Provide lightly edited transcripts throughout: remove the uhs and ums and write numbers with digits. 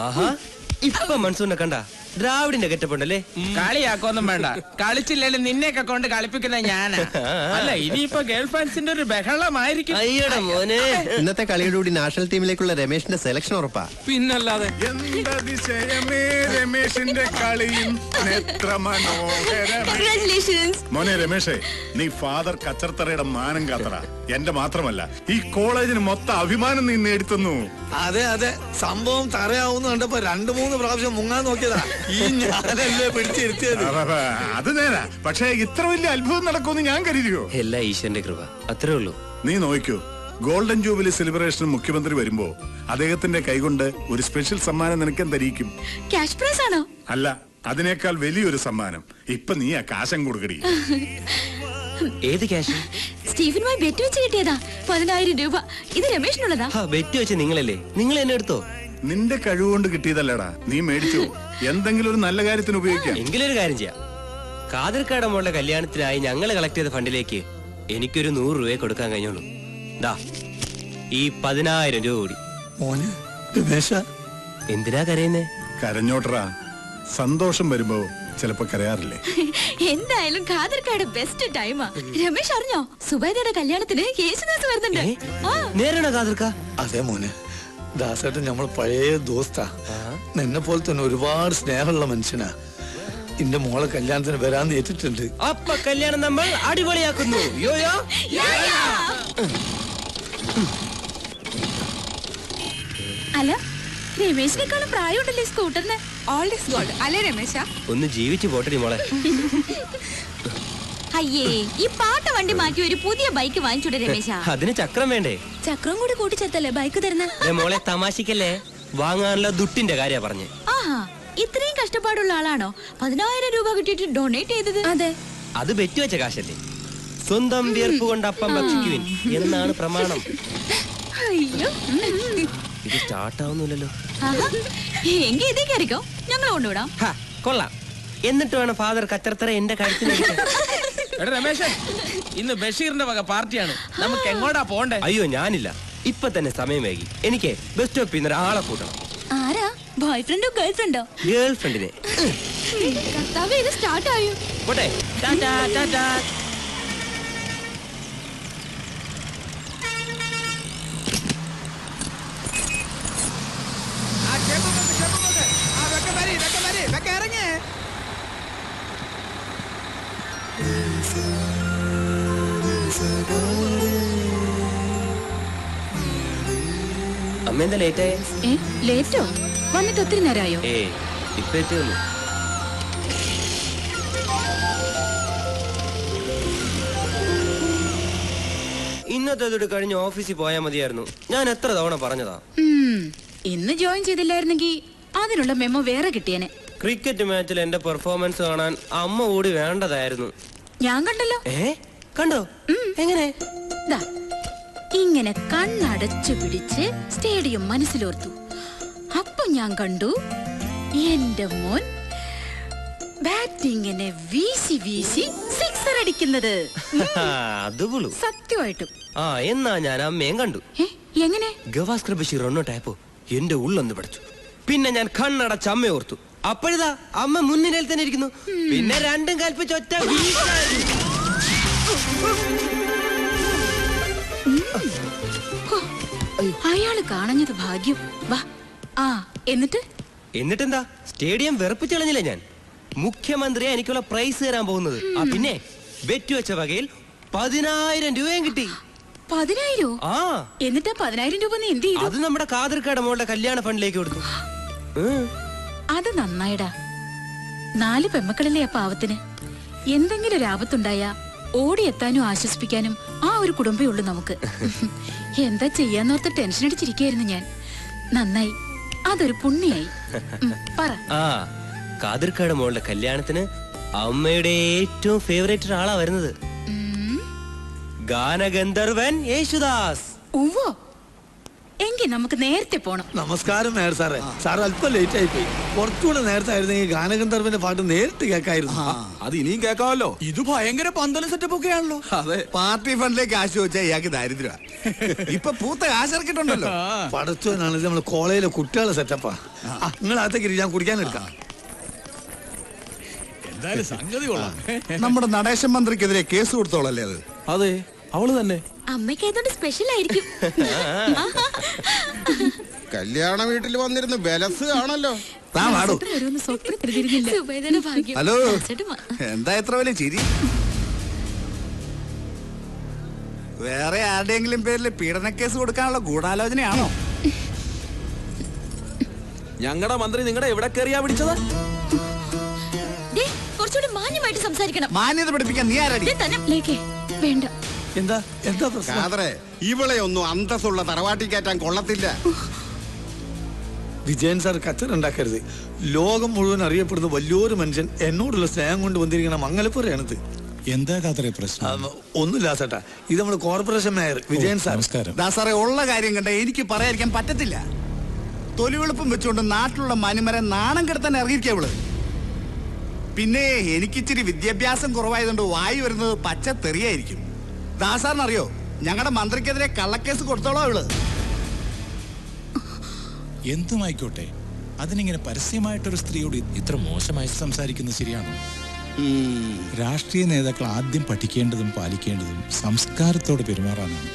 ആഹാ, ഇപ്പൊ മൺസൂണിനെ കണ്ട ദ്രാവിഡിന്റെ കെറ്റപ്പുണ്ടല്ലേ? കളിയാക്കൊന്നും വേണ്ട. കളിച്ചില്ലേലും നിന്നെയൊക്കെ കൊണ്ട് കളിപ്പിക്കുന്ന ഞാനാ. അല്ല, ഇനിയിപ്പോ ഗേൾ ഫാൻസിന്റെ ഒരു ബഹളമായിരിക്കും. അയ്യടാ മോനെ, ഇന്നത്തെ കളിയുടെ കൂടി നാഷണൽ ടീമിലേക്കുള്ള രമേശിന്റെ സെലക്ഷൻ ഉറപ്പാ. പിന്നല്ലാതെ രമേശിന്റെ കളിയും മോനെ രമേശേ, നീ ഫാദർ കച്ചർത്തറയുടെ മാനം കാത്തറ. എന്റെ മാത്രമല്ല, ഈ കോളേജിന് മൊത്തം അഭിമാനം നീ നേടിത്തന്നു. അതെ അതെ, സംഭവം തറയാവുന്ന കണ്ടപ്പോ 2-3 പ്രാവശ്യം മുങ്ങാൻ നോക്കിയതാ. ഈ ഞാനല്ലേ പിടിച്ചിരുത്തിയത്. അത് നേരാ, പക്ഷേ ഇത്ര വലിയ അത്ഭുതം നടക്കുമെന്ന് ഞാൻ കരുതിയോ? എല്ലാ ഈശ്വരന്റെ കൃപ, അത്രേ ഉള്ളൂ. നീ നോക്കൂ, ഗോൾഡൻ ജൂബിലി സെലിബ്രേഷൻ മുഖ്യമന്ത്രി വരുമ്പോ അദ്ദേഹത്തിന്റെ കൈകൊണ്ട് ഒരു സ്പെഷ്യൽ സമ്മാനം നിനക്ക് എന്തരിക്കും? ക്യാഷ് പ്രൈസ് ആണോ? അല്ല, അതിനേക്കാൾ വലിയൊരു സമ്മാനം. ഇപ്പൊ നീ ആ കാശം കൊടുക്കടി. ഏത് ക്യാഷ്? സ്റ്റീഫനുമായി ബെറ്റ് വെച്ച് കിട്ടിയതാ 10,000 രൂപ. ഇത് രമേഷിനുള്ളതാ. ബെറ്റ് വെച്ച് നിങ്ങളല്ലേ? നിങ്ങൾ എന്നെ എടുത്തോ? നിന്റെ കഴിവുകൊണ്ട് കിട്ടിയതല്ലടാ, നീ മേടിച്ചു. എന്തെങ്കിലും ഒരു നല്ല കാര്യത്തിന് ഉപയോഗിക്കാം. എങ്കിലൊരു കാര്യം ചെയ്യാം. കാതിർക്കാട് മോളുടെ കല്യാണത്തിനായി ഞങ്ങൾ കളക്ട് ചെയ്ത ഫണ്ടിലേക്ക് എനിക്കൊരു 100 രൂപയെ കൊടുക്കാൻ കഴിഞ്ഞോളൂ. ദാ ഈ 10,000 രൂപ കൂടി. മോനെ രമേശ, എന്തിനാ കരയുന്നേ? കരഞ്ഞോട്ടറാ, സന്തോഷം വരുമ്പോ ചിലപ്പോ കരയാറില്ലേ? എന്തായാലും കാതിർക്കാട് ബെസ്റ്റ് ടൈമാ. രമേശ് അറിഞ്ഞോ, സുബൈദയുടെ കല്യാണത്തിന് യേശുദാസ് വരുന്നുണ്ട്. നേരാണോ കാതിർക്ക? അതെ മോനെ, ദാസേട്ടൻ നമ്മൾ പഴയ ദോസ്താ. നിന്നെ പോലെ തന്നെ ഒരുപാട് സ്നേഹമുള്ള മനുഷ്യനാ. എന്റെ മോളെ കല്യാണത്തിന് വരാന്ന് ഏറ്റിട്ടുണ്ട്. അപ്പൊ കല്യാണം നമ്മൾ അടിപൊളിയാക്കുന്നു. യോയോ അല്ല, രമേശിനേക്കാളും പ്രായമുണ്ടല്ലേ സ്കൂട്ടറിന്? ഓൾഡ് ഈസ് ഗോൾഡ് അല്ലേ രമേശ? ഒന്ന് ജീവിച്ചു പോട്ടടി മോളെ. അയ്യേ, ഈ പാട്ട വണ്ടി മാറ്റി ഒരു പുതിയ ബൈക്ക് വാങ്ങിച്ചൂടെ രമേശ? അതിന് ചക്രം വേണ്ടേ? ചക്രം കൂടി കൂട്ടിച്ചേർത്തല്ലേ ബൈക്ക് തരുന്ന? മോളെ തമാശിക്കല്ലേ, വാങ്ങാനുള്ള ദുട്ടിന്റെ കാര്യ പറഞ്ഞ്. ആഹാ, ഇത്രയും കഷ്ടപ്പാടുള്ള ആളാണോ 10,000 രൂപ കിട്ടിയിട്ട് ഡൊണേറ്റ് ചെയ്തത്? അതെ, അത് ബെറ്റ് വെച്ച കാശല്ലേ. സ്വന്തം വിയർപ്പ് കൊണ്ട് അപ്പം ഭക്ഷിക്കുവിൻ എന്നാണ് പ്രമാണം. അയ്യോ, ഇത് സ്റ്റാർട്ട് ആവുന്നില്ലല്ലോ. എങ്കിൽ ഇതേ കയറിക്കോ, ഞങ്ങൾ കൊണ്ടുവിടാം. കൊള്ളാം. എന്നിട്ട് വേണം ഫാദർ കച്ചർത്തറ എന്റെ കാര്യത്തിൽ. രമേശ്, ഇന്ന് ബഷീറിന്റെ വക പാർട്ടിയാണ്. നമുക്ക് എങ്ങോട്ടാ പോണ്ടേ? അയ്യോ, ഞാനില്ല. ഇപ്പൊ തന്നെ സമയം വൈകി. എനിക്ക് ബസ് സ്റ്റോപ്പിൽ നിന്ന് ഒരാളെ കൂട്ടണം. ആരാ? ബോയ് ഫ്രണ്ടോ ഗേൾ ഫ്രണ്ടോ? ഗേൾ ഫ്രണ്ടിനെ. കർത്താവേ, ഇത് സ്റ്റാർട്ട് ആയോ? പോട്ടെ. ടാറ്റാ ടാറ്റാ. അമ്മ എന്താ ലേറ്റായ? ലേറ്റോ? വന്നിട്ട് ഒത്തിരി നേരമായോ? ഇപ്പൊ എത്തിയുള്ളൂ. ഇന്നത്തെ കഴിഞ്ഞ് ഓഫീസിൽ പോയാൽ മതിയായിരുന്നു. ഞാൻ എത്ര തവണ പറഞ്ഞതാ. ഇന്ന് ജോയിൻ ചെയ്തില്ലായിരുന്നെങ്കിൽ അതിനുള്ള മെമ്മോ വേറെ കിട്ടിയേനെ. ക്രിക്കറ്റ് മാച്ചിൽ എന്റെ പെർഫോമൻസ് കാണാൻ അമ്മ കൂടി വേണ്ടതായിരുന്നു. ഞാൻ കണ്ടല്ലോ. കണ്ടോ? എങ്ങനെ? ഇങ്ങനെ കണ്ണടച്ചു പിടിച്ച് സ്റ്റേഡിയം മനസ്സിലോർത്തു. അപ്പൊ ഞാൻ കണ്ടു എന്റെ മോൻ ബാറ്റിങ്ങിനെ വീശി വീശി സിക്സർ അടിക്കുന്നത്. സത്യമായിട്ടും. എന്നാ ഞാൻ അമ്മയും കണ്ടു. എങ്ങനെ? ഗവാസ്കർ ബഷീർ ഒന്നോട്ടായപ്പോ എന്റെ ഉള്ളൊന്ന് പഠിച്ചു. പിന്നെ ഞാൻ കണ്ണടച്ച അമ്മ ഓർത്തു. അപ്പോഴിതാ അമ്മ മുന്നിൽ തന്നെ ഇരിക്കുന്നു. പിന്നെ രണ്ടും കൽപ്പിച്ച് ഒറ്റ. അയാള് കാണഞ്ഞത് ഭാഗ്യം. വാ. എന്നിട്ടെന്താ, സ്റ്റേഡിയം വെറുപ്പിച്ചളഞ്ഞില്ലേ ഞാൻ. മുഖ്യമന്ത്രിയെ എനിക്കുള്ള പ്രൈസ് തരാൻ പോകുന്നത്. പിന്നെ ബെറ്റ് വെച്ച വകയിൽ 10,000 രൂപയും കിട്ടി. 10,000? എന്നിട്ട് 10,000 രൂപ എന്ത് ചെയ്തു? അത് നമ്മുടെ കാതിർക്കാട് മോളുടെ കല്യാണ ഫണ്ടിലേക്ക് കൊടുത്തു. അത് നന്നായിടാ. 4 പെമ്മക്കളല്ലേ ആ പാവത്തിന്. എന്തെങ്കിലും ഒരു ആപത്തുണ്ടായാ ഓടിയെത്താനും ആശ്വസിപ്പിക്കാനും ആ ഒരു കുടുംബേ ഉള്ളു നമുക്ക്. എന്താ ചെയ്യാന്നോർത്ത് ടെൻഷൻ അടിച്ചിരിക്കുകയായിരുന്നു ഞാൻ. നന്നായി, അതൊരു പുണ്യായി. പറ. കാതിർക്കാട് മോളുടെ കല്യാണത്തിന് അമ്മയുടെ ഏറ്റവും ഫേവറേറ്റ് ആളാ വരുന്നത്. ഗാനഗന്ധർവൻ യേശുദാസ്. എങ്കിൽ നമുക്ക് നേരത്തെ പോണം. നമസ്കാരം മേയർ സാറേ. സാർ അല്പം ലേറ്റ് ആയിപ്പോയി. കുറച്ചുകൂടെ നേരത്തെ ആയിരുന്നെങ്കിൽ ഗാനഗന്ധർവന്റെ പാട്ട് നേരിട്ട് കേൾക്കായിരുന്നു. അത് ഇനിയും കേൾക്കാമല്ലോ. ഇത് ഭയങ്കര പന്തല സെറ്റപ്പ് ഒക്കെ ആണല്ലോ. അതെ, പാർട്ടി ഫണ്ടിലേക്ക് കാശ് ചോദിച്ചാൽ ഇയാൾക്ക് ദാരിദ്ര്യ. ഇപ്പൊ പൂത്ത കാശ് ഇറക്കിട്ടുണ്ടല്ലോ. പടച്ചോനാണ് നമ്മള് കോളേജിലെ കുട്ടികളെ സെറ്റപ്പാ. നിങ്ങൾ അകത്തേക്ക് ഞാൻ കുടിക്കാൻ എടുക്കാം. എന്തായാലും സംഗതി കൊള്ളാം. നമ്മുടെ നടേശൻ മന്ത്രിക്കെതിരെ കേസ് കൊടുത്തോളല്ലേ അത്? അതെ, അവള് തന്നെ. അമ്മയ്ക്ക് ആയതുകൊണ്ട് സ്പെഷ്യൽ ആയിരിക്കും. കല്യാണ വീട്ടിൽ വന്നിരുന്ന് ബലസ് ആണല്ലോ. ഹലോ, എന്താ എത്ര വലിയ ചിരി? വേറെ ആരുടെയെങ്കിലും പേരിൽ പീഡന കേസ് കൊടുക്കാനുള്ള ഗൂഢാലോചനയാണോ? ഞങ്ങളുടെ മന്ത്രി നിങ്ങളുടെ എവിടെ കയറിയാ പിടിച്ചത്? കുറച്ചുകൂടി മാന്യമായിട്ട് സംസാരിക്കണം. മാന്യത പഠിപ്പിക്കാൻ നീ ആരടി? വേണ്ട. എന്താ എന്താ പ്രശ്നം? ഇവളെ ഒന്നും അന്തസ്സുള്ള തറവാട്ടി കയറ്റാൻ കൊള്ളത്തില്ല. വിജയൻ സാർ കച്ചറുണ്ടാക്കരുത്. ലോകം മുഴുവൻ അറിയപ്പെടുന്ന വലിയൊരു മനുഷ്യൻ എന്നോടുള്ള സ്നേഹം കൊണ്ട് വന്നിരിക്കണം. മംഗലപ്പുറയാണിത്. എന്താ കാതറേ പ്രശ്നം? ഒന്നുമില്ല ചേട്ടാ, ഇത് നമ്മുടെ കോർപ്പറേഷൻ മേയർ വിജയൻ സാർ. നമസ്കാരം. സാറേ, ഉള്ള കാര്യം കണ്ട എനിക്ക് പറയാതിരിക്കാൻ പറ്റത്തില്ല. തൊലിവെളുപ്പം വെച്ചുകൊണ്ട് നാട്ടിലുള്ള മാന്യന്മാരെ നാണം കെടുത്താൻ ഇറങ്ങിയിരിക്കവള്. പിന്നെ എനിക്കിച്ചിരി വിദ്യാഭ്യാസം കുറവായതുകൊണ്ട് വായി വരുന്നത് പച്ച തെറിയായിരിക്കും. ദാസാറിനറിയോ, ഞങ്ങളുടെ മന്ത്രിക്കെതിരെ കള്ളക്കേസ് കൊടുത്തോളോ അവള്. എന്തുമായിക്കോട്ടെ, അതിനിങ്ങനെ പരസ്യമായിട്ടൊരു സ്ത്രീയോട് ഇത്ര മോശമായി സംസാരിക്കുന്നത് ശരിയാണോ? രാഷ്ട്രീയ നേതാക്കൾ ആദ്യം പഠിക്കേണ്ടതും പാലിക്കേണ്ടതും സംസ്കാരത്തോടെ പെരുമാറാനാണ്.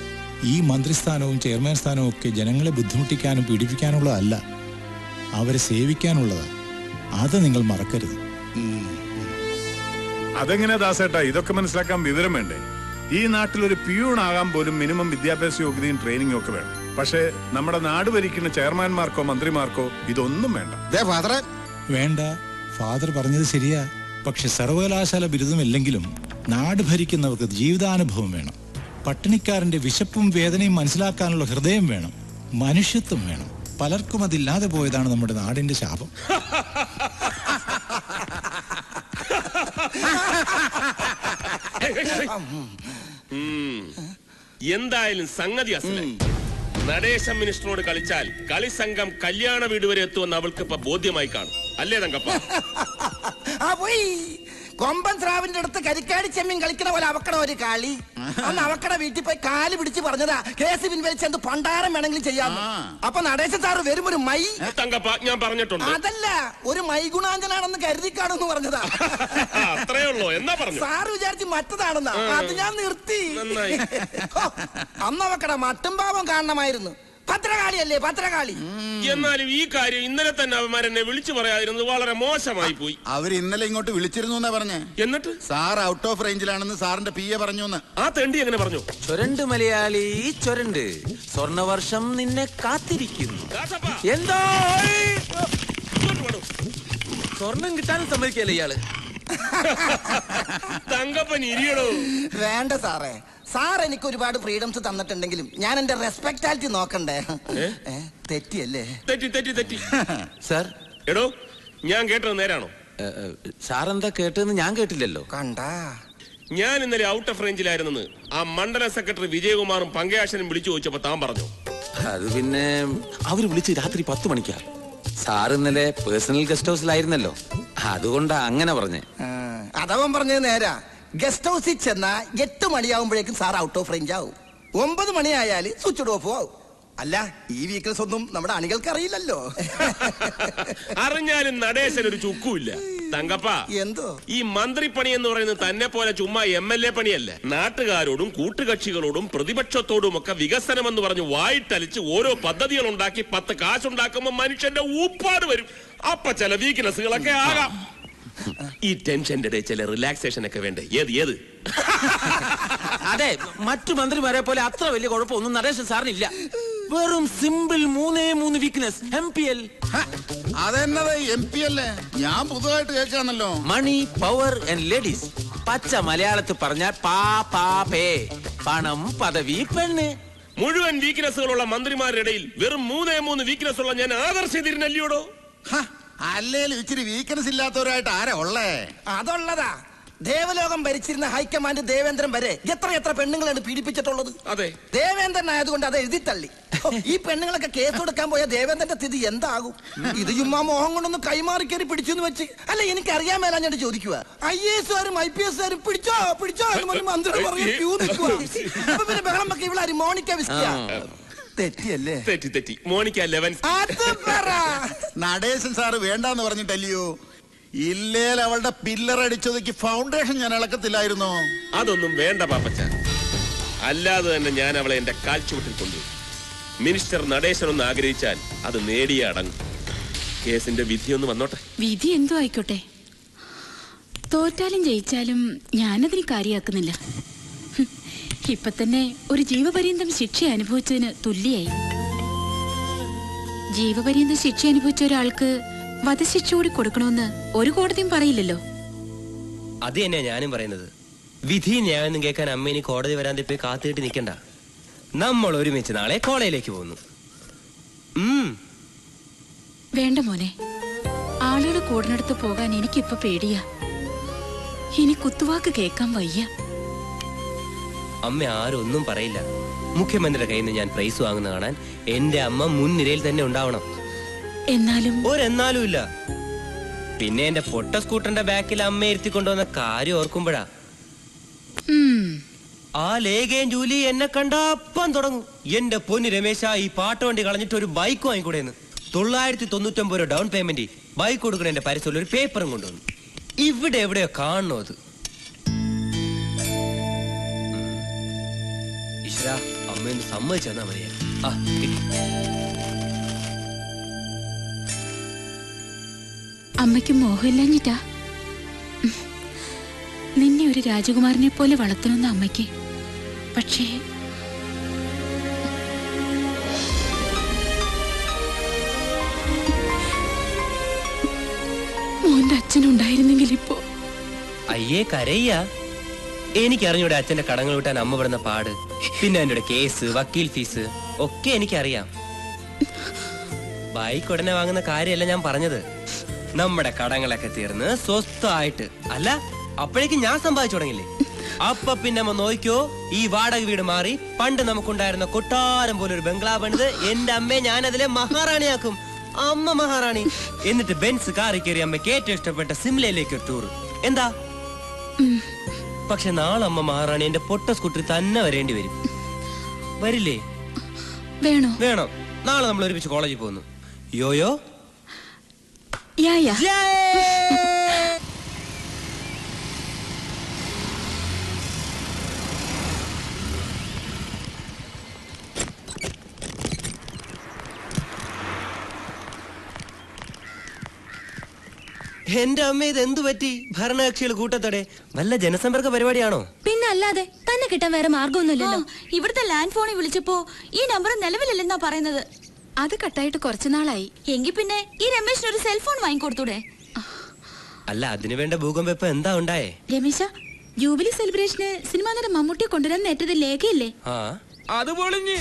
ഈ മന്ത്രിസ്ഥാനവും ചെയർമാൻ സ്ഥാനവും ഒക്കെ ജനങ്ങളെ ബുദ്ധിമുട്ടിക്കാനും പീഡിപ്പിക്കാനുള്ളതല്ല, അവരെ സേവിക്കാനുള്ളതാണ്. അത് നിങ്ങൾ മറക്കരുത്. അതെങ്ങനെ ദാസേട്ടാ? ഇതൊക്കെ മനസ്സിലാക്കാൻ വിവരം വേണ്ടേ? ഈ നാട്ടിൽ ഒരു പിയൂണാകാൻ പോലും മിനിമം വിദ്യാഭ്യാസ യോഗ്യതയും ട്രെയിനിങ്ങും ഒക്കെ വേണം. പക്ഷേ നമ്മുടെ നാട് ഭരിക്കുന്ന ചെയർമാൻമാർക്കോ മന്ത്രിമാർക്കോ ഇതൊന്നും വേണ്ട. വേണ്ട, ഫാദർ പറഞ്ഞത് ശരിയാ. പക്ഷെ സർവകലാശാല ബിരുദമില്ലെങ്കിലും നാട് ഭരിക്കുന്നവർക്ക് ജീവിതാനുഭവം വേണം. പട്ടിണിക്കാരന്റെ വിശപ്പും വേദനയും മനസ്സിലാക്കാനുള്ള ഹൃദയം വേണം. മനുഷ്യത്വം വേണം. പലർക്കും അതില്ലാതെ പോയതാണ് നമ്മുടെ നാടിന്റെ ശാപം. എന്തായാലും സംഗതി അസലായി. നടേശൻ മിനിസ്റ്ററോട് കളിച്ചാൽ കളിസംഘം കല്യാണ വീട് വരെ എത്തുമെന്ന് അവൾക്ക് ഇപ്പൊ ബോധ്യമായി കാണും. അല്ലേ തങ്കപ്പ? കൊമ്പൻ സ്രാവിന്റെ അടുത്ത് കരിക്കാടി ചെമ്മീൻ കളിക്കണ പോലെ അവക്കട ഒരു കളി. അന്ന് അവക്കട വീട്ടിൽ പോയി കാല് പിടിച്ച് പറഞ്ഞതാ കേസ് പിൻവലിച്ച് എന്ത് പണ്ടാരം വേണമെങ്കിലും ചെയ്യാം. അപ്പൊ നടേശൻ സാറ് വരും ഒരു മൈ തങ്കപ്പ ഞാൻ പറഞ്ഞിട്ടുണ്ട്. അതല്ല, ഒരു മൈ ഗുണാഞ്ചനാണെന്ന് കരുതിക്കാണെന്ന് പറഞ്ഞതാ. അത്രേ ഉള്ളൂ. എന്നാ പറഞ്ഞു? സാറ് വിചാരിച്ച് മറ്റതാണെന്നാ. അത് ഞാൻ നിർത്തി. അന്ന് അവക്കട മട്ടും പാവം കാണണമായിരുന്നു. ഭദ്രകാളിയല്ലേ ഭദ്രകാളി. എന്നാലും ഈ കാര്യം ഇന്നലെ തന്നെ അവന്മാരെന്നെ വിളിച്ചു പറയാതിരുന്നത് വളരെ മോശമായി പോയി. അവര് ഇന്നലെ ഇങ്ങോട്ട് വിളിച്ചിരുന്നു എന്നാ പറഞ്ഞേ. എന്നിട്ട് സാർ ഔട്ട് ഓഫ് റേഞ്ചിലാണെന്ന് സാറിന്റെ PA പറഞ്ഞു. ആ തെണ്ടി എങ്ങനെ പറഞ്ഞു? ചൊരണ്ട് മലയാളി ചൊരണ്ട്, സ്വർണവർഷം നിന്നെ കാത്തിരിക്കുന്നു. എന്താ സ്വർണം കിട്ടാനും സമ്മതിക്കല്ലേ ഇയാള്? തങ്കപ്പൻ ഇരിയടോ. വേണ്ട സാറേ, സാർ എനിക്ക് ഒരുപാട് ഫ്രീഡംസ് തന്നിട്ടുണ്ടെങ്കിലും ഞാൻ എന്റെ റെസ്പെക്ടാലിറ്റി നോക്കണ്ടേ? തെറ്റിയല്ലേ? തെറ്റി. സാർ, എടോ, ഞാൻ കേട്ടത് നേരാണോ? സാറെന്താ കേട്ടതെന്ന് ഞാൻ കേട്ടില്ലല്ലോ. കണ്ടാ, ഞാൻ ഇന്നലെ ഔട്ട് ഓഫ് റേഞ്ചിലായിരുന്നെന്ന് ആ മണ്ഡലം സെക്രട്ടറി വിജയകുമാറും പങ്കയാശനും വിളിച്ചു ചോദിച്ചപ്പോ താൻ പറഞ്ഞു. അത് പിന്നെ അവര് വിളിച്ച് രാത്രി 10 മണിക്കാ. സാർ ഇന്നലെ പേഴ്സണൽ ഗസ്റ്റ് ഹൗസിലായിരുന്നല്ലോ, അതുകൊണ്ടാ അങ്ങനെ പറഞ്ഞേ. അതവൻ പറഞ്ഞത് നേരാ. ഗസ്റ്റ് ഹൗസിൽ ചെന്നാ 8 മണിയാവുമ്പോഴേക്കും സാർ ഔട്ട് ഓഫ് റേഞ്ച് ആവും. 9 മണിയായാല് സ്വിച്ച് ഓഫ് ആവും. അല്ല, ഈ വീക്കിൽസ് ഒന്നും നമ്മുടെ അണികൾക്ക് അറിയില്ലല്ലോ. അറിഞ്ഞാലും നടേശൻ ഒരു ചുക്കുമില്ല. തങ്കപ്പ, എന്തോ ഈ മന്ത്രിപ്പണി എന്ന് പറയുന്നത് തന്നെ പോലെ ചുമ്മാ MLA പണിയല്ല. നാട്ടുകാരോടും കൂട്ടുകക്ഷികളോടും പ്രതിപക്ഷത്തോടും ഒക്കെ വികസനം എന്ന് പറഞ്ഞ് വായിട്ടലിച്ച് ഓരോ പദ്ധതികൾ ഉണ്ടാക്കി 10 കാശുണ്ടാക്കുമ്പോ മനുഷ്യന്റെ ഊപ്പാട് വരും. അപ്പൊ ചില വീക്ക്നെസ്സുകളൊക്കെ ആകാം. ഈ ടെൻഷന്റെ ഇടയിൽ ചില റിലാക്സേഷൻ ഒക്കെ വേണ്ടേ? ഏത് അതെ, മറ്റു മന്ത്രിമാരെ പോലെ അത്ര വലിയ കുഴപ്പമൊന്നും നടേശൻ സാറിനില്ല. വെറും സിമ്പിൾ 3 വീക്ക്നെസ്. MPL. അതെന്നത് MPL? ഞാൻ പുതുതായിട്ട് കേൾക്കാണല്ലോ. മണി, പവർ ആൻഡ് ലേഡീസ്. പച്ച മലയാളത്തിൽ പറഞ്ഞാൽ പേ. പണം, പദവി, പെണ്ണ്. മുഴുവൻ വീക്ക്നെസ്സുകളുള്ള മന്ത്രിമാരുടെ ഇടയിൽ വെറും 3 വീക്ക്നെസ് ഉള്ള ഞാൻ ആദർശിതിരുന്നല്ലോടോ. അല്ലേലും ഇച്ചിരി വീക്ക്നെസ് ഇല്ലാത്തവരായിട്ട് ആരാ ഉള്ളേ? അതുള്ളതാ. ദേവലോകം ഭരിച്ചിരുന്ന ഹൈക്കമാൻഡ് ദേവേന്ദ്രൻ വരെ എത്ര പെണ്ണുങ്ങളാണ് പീഡിപ്പിച്ചിട്ടുള്ളത്. അതെ, ദേവേന്ദ്രൻ ആയതുകൊണ്ട് അത് എഴുതി തള്ളി. ഈ പെണ്ണുങ്ങളൊക്കെ കേസ് കൊടുക്കാൻ പോയ ദേവേന്ദ്രന്റെ സ്ഥിതി എന്താകും? ഇത് ചുമ്മാ മോഹം കൊണ്ടൊന്ന് കൈമാറി കയറി പിടിച്ചു വെച്ച് അല്ല എനിക്ക് അറിയാൻ മേലാഞ്ഞോട്ട് ചോദിക്കുക. IAS-കാരും IPS-കാരും പിടിച്ചോ എന്ന് മന്ത്രി പറഞ്ഞു ക്യൂ നിൽക്കുക. അപ്പൊ പിന്നെ ബഹളം വെക്ക ഇവിടെ മോണിക്ക വിസ്കിയ തെറ്റിയല്ലേ? തെറ്റി മോണിക്ക 11 നടേശൻ സാറ് വേണ്ടാന്ന് പറഞ്ഞിട്ടല്ലയോ? ഇല്ലേൽ അവളുടെ പില്ലറടിച്ചതൊക്കെ ഫൗണ്ടേഷൻ ഞാൻ ഇളക്കത്തില്ലായിരുന്നോ? അതൊന്നും വേണ്ട പാപ്പച്ച. അല്ലാതെ തന്നെ ഞാൻ അവളെ എന്റെ കാൽച്ചുവട്ടിൽ കൊണ്ടുപോയി. മിനിസ്റ്റർ നടേശനൊന്ന് ആഗ്രഹിച്ചാൽ അത് നേടിയേ അടങ്ങും. കേസിന്റെ വിധിയൊന്ന് വന്നോട്ടെ. വിധി എന്തോ ആയിക്കോട്ടെ, തോറ്റാലും ജയിച്ചാലും ഞാനതിന് കാര്യമാക്കുന്നില്ല. ഇപ്പൊ തന്നെ ഒരു ജീവപര്യന്തം ശിക്ഷ അനുഭവിച്ചതിന് തുല്യായി. ജീവപര്യന്തം ശിക്ഷ അനുഭവിച്ച ഒരാൾക്ക് വധശിക്ഷ കൂടി കൊടുക്കണമെന്ന് ഒരു കോടതിയും പറയില്ലല്ലോ. അത് തന്നെയാ ഞാനും പറയുന്നത്. വിധി ന്യായം കേൾക്കാൻ അമ്മ ഇനി കോടതി വരാൻ പോയി കാത്തിട്ട് നിൽക്കണ്ട. നമ്മൾ ഒരുമിച്ച് നാളെ കോളേജിലേക്ക് പോകുന്നു. വേണ്ട മോനെ, ആളുകൾ കൂടിനടുത്ത് പോകാൻ എനിക്കിപ്പോ പേടിയാ. ഇനി കുത്തുവാക്ക് കേൾക്കാൻ വയ്യ. അമ്മ ആരും ഒന്നും പറയില്ല. മുഖ്യമന്ത്രിയുടെ കയ്യിൽ നിന്ന് ഞാൻ പ്രൈസ് വാങ്ങുന്ന കാണാൻ എന്റെ അമ്മ മുൻനിരയിൽ തന്നെ ഉണ്ടാവണം. എന്നാലും ഒരെന്നാലും ഇല്ല. പിന്നെ എന്റെ പൊട്ട സ്കൂട്ടറിന്റെ ബാക്കിൽ അമ്മ ഇരുത്തിക്കൊണ്ടുവന്ന കാര്യം ഓർക്കുമ്പോഴാ ആ ലേഖയും ജൂലി എന്നെ കണ്ട അപ്പം തുടങ്ങും. എന്റെ പൊന്നു രമേശ, ഈ പാട്ട് വണ്ടി കളഞ്ഞിട്ട് ഒരു ബൈക്ക് വാങ്ങിക്കൂടെന്ന്. 999 ഡൗൺ പേയ്മെന്റ് ബൈക്ക് കൊടുക്കണ എന്റെ പരസ്യമുള്ള ഒരു പേപ്പറും കൊണ്ടുവന്നു. ഇവിടെ എവിടെയോ കാണണോ അത്? ഈശ്വര, അമ്മയൊന്ന് സമ്മതിച്ചെന്നാ മതിയാ. അമ്മയ്ക്ക് മോഹമില്ലാഞ്ഞിട്ടാ. നിന്നെ ഒരു രാജകുമാരനെ പോലെ വളർത്തണമെന്ന അമ്മയ്ക്ക്. പക്ഷേ മോന്റെ അച്ഛനുണ്ടായിരുന്നെങ്കിൽ ഇപ്പോ. അയ്യേ കരയ്യ. എനിക്കറിഞ്ഞൂടെ അച്ഛന്റെ കടങ്ങൾ വിട്ടാൻ അമ്മ പെടുന്ന പാട്. പിന്നെ എന്റെ കേസ്, വക്കീൽ ഫീസ് ഒക്കെ എനിക്കറിയാം. ബൈക്ക് ഉടനെ വാങ്ങുന്ന കാര്യമല്ല ഞാൻ പറഞ്ഞത്. നമ്മുടെ കടങ്ങളൊക്കെ തീർന്ന് സ്വസ്ഥമായിട്ട്. അല്ല, അപ്പോഴേക്കും ഞാൻ സമ്പാദിച്ചു തുടങ്ങില്ലേ. അപ്പൊ പിന്നെ നമ്മ നോക്കിയോ, ഈ വാടക വീട് മാറി പണ്ട് നമുക്കുണ്ടായിരുന്ന കൊട്ടാരം പോലെ ഒരു ബംഗ്ലാവ് പണിത് എന്റെ അമ്മയെ ഞാൻ അതിലെ മഹാറാണിയാക്കും. അമ്മ മഹാറാണി. എന്നിട്ട് ബെൻസ് കാറി കയറി അമ്മയ്ക്ക് ഏറ്റവും ഇഷ്ടപ്പെട്ട സിംലയിലേക്ക് ഒരു ടൂർ. എന്താ? പക്ഷെ നാളെ അമ്മ മഹാറാണി എന്റെ പൊട്ട സ്കൂട്ടറിൽ തന്നെ വരേണ്ടി വരും. വരില്ലേ? വേണം. നാളെ നമ്മൾ ഒരുമിച്ച് കോളേജിൽ പോകുന്നു. യോയോ എന്റെ അമ്മ, ഇത് എന്തു പറ്റി? ഭരണകക്ഷികൾ കൂട്ടത്തോടെ വല്ല ജനസമ്പർക്ക പരിപാടിയാണോ? പിന്നെ അല്ലാതെ തന്നെ കിട്ടാൻ വേറെ മാർഗമൊന്നുമില്ലല്ലോ. ഇവിടുത്തെ ലാൻഡ് ഫോണിൽ വിളിച്ചപ്പോ ഈ നമ്പർ നിലവിലില്ലെന്നാ പറയുന്നത്. അത് കട്ടായിട്ട് കുറച്ചു നാളായി. എങ്കിൽ പിന്നെ ഈ രമേശിന് ഒരു സെൽഫോൺ വാങ്ങിക്കൊടുത്തൂടെ? അല്ല, അതിനു വേണ്ട ഭൂകമ്പം ഇപ്പൊ എന്താ ഉണ്ടായേ? രമേശ, ജൂബിലി സെലിബ്രേഷന് സിനിമാ നടൻ മമ്മൂട്ടിയെ കൊണ്ടുവരാൻ നേറ്റത് ലേഖയല്ലേ? അത് പൊളിഞ്ഞ്.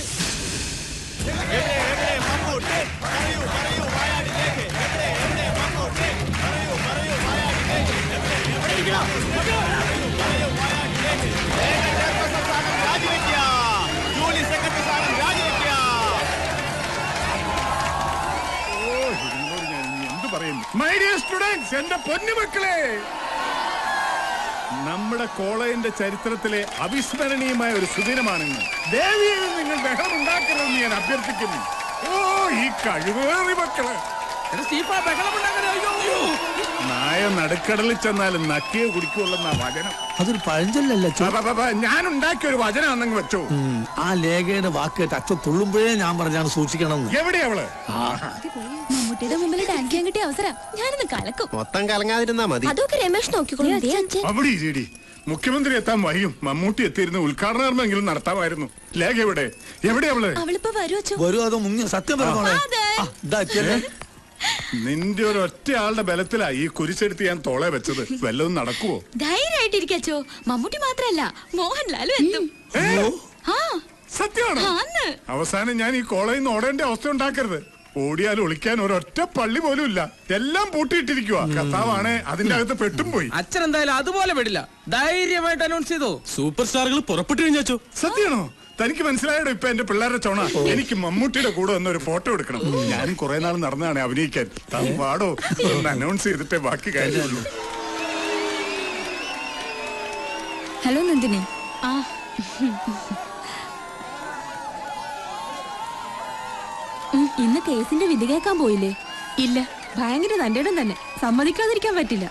എന്റെ പൊന്നുമക്കളെ, നമ്മുടെ കോളേജിന്റെ ചരിത്രത്തിലെ അവിസ്മരണീയമായ ഒരു സുദിനമാണെന്ന്. ദേവിയിൽ നിങ്ങൾ ബഹളം ഉണ്ടാക്കരുതെന്ന് ഞാൻ അഭ്യർത്ഥിക്കുന്നു. ഈ കഴിവേറി മക്കള് നായ നടുക്കടലിൽ ചെന്നാലും നക്കിയെ കുടിക്കുള്ളെന്നാ വചനം. അതൊരു പഴഞ്ചൊല്ലല്ലേ? ഞാൻ ഉണ്ടാക്കിയ ഒരു വചനം അന്നെങ്കിൽ വെച്ചോ. ആ ലേഖയുടെ വാക്ക് കേട്ട് അച്ഛൻ തുള്ളുമ്പോഴേ ഞാൻ പറഞ്ഞാണ് സൂക്ഷിക്കണം. എവിടെയാ അവള്? മമ്മൂട്ടിയുടെ മുമ്പിൽ ഡാൻസ് ചെയ്യാൻ കിട്ടിയ അവസരം ഞാനിന്ന് കലക്കും. മൊത്തം കലങ്ങാതിരുന്നാ മതി. അതൊക്കെ രമേശ് നോക്കിക്കോളൂ. അവിടെ ഇരിടി. മുഖ്യമന്ത്രി എത്താൻ വൈകും. മമ്മൂട്ടി എത്തിയിരുന്ന ഉദ്ഘാടനമെങ്കിലും നടത്താമായിരുന്നു. ലേഖ എവിടെ? എവിടെ അവള്? അവളിപ്പോ വരൂ. അതോ മുങ്ങ സത്യം പറഞ്ഞോളെ. നിന്റെ ഒരു ഒറ്റ ആളുടെ ബലത്തിലാ ഈ കുരിശെടുത്ത് ഞാൻ തോളെ വെച്ചത്. വല്ലതും നടക്കുവോ? ധൈര്യമായിട്ടിരിക്കച്ചോ. മമ്മൂട്ടി മാത്രല്ല, മോഹൻലാലും എത്തും. സത്യമാണോ? അവസാനം ഞാൻ ഈ കോളേജിൽ നിന്ന് ഓടേണ്ട അവസ്ഥ ഉണ്ടാക്കരുത്. ഓടിയാൽ ഒളിക്കാൻ ഒരൊറ്റ പള്ളി പോലും ഇല്ല, എല്ലാം പൂട്ടിയിട്ടിരിക്കുക. കർത്താവാണ് അതിന്റെ അകത്ത് പെട്ടും പോയി. അച്ഛൻ എന്തായാലും അതുപോലെ വിടില്ല, ധൈര്യമായിട്ട് അനൗൺസ് ചെയ്തോ. സൂപ്പർ സ്റ്റാറുകൾ പുറപ്പെട്ടു കഴിഞ്ഞാച്ചോ? സത്യമാണോ? തനിക്ക് മനസ്സിലായോ ഇപ്പൊ എന്റെ പിള്ളേരുടെ ചോണ? എനിക്ക് മമ്മൂട്ടിയുടെ കൂടെ വന്നൊരു ഫോട്ടോ എടുക്കണം. ഞാനും കുറെ നാൾ നടന്നതാണ് അഭിനയിക്കാൻ. താൻ പാടോ, ഒന്ന് അനൗൺസ് ചെയ്തിട്ടേ ബാക്കി കാര്യമുള്ളൂ. ഹലോ നന്ദിനി. ഇന്ന് കേസിന്റെ വിധി കേൾക്കാൻ പോയില്ലേ? ഇല്ല, ഭയങ്കര തന്റെ ഇടം തന്നെ, സമ്മതിക്കാതിരിക്കാൻ പറ്റില്ല.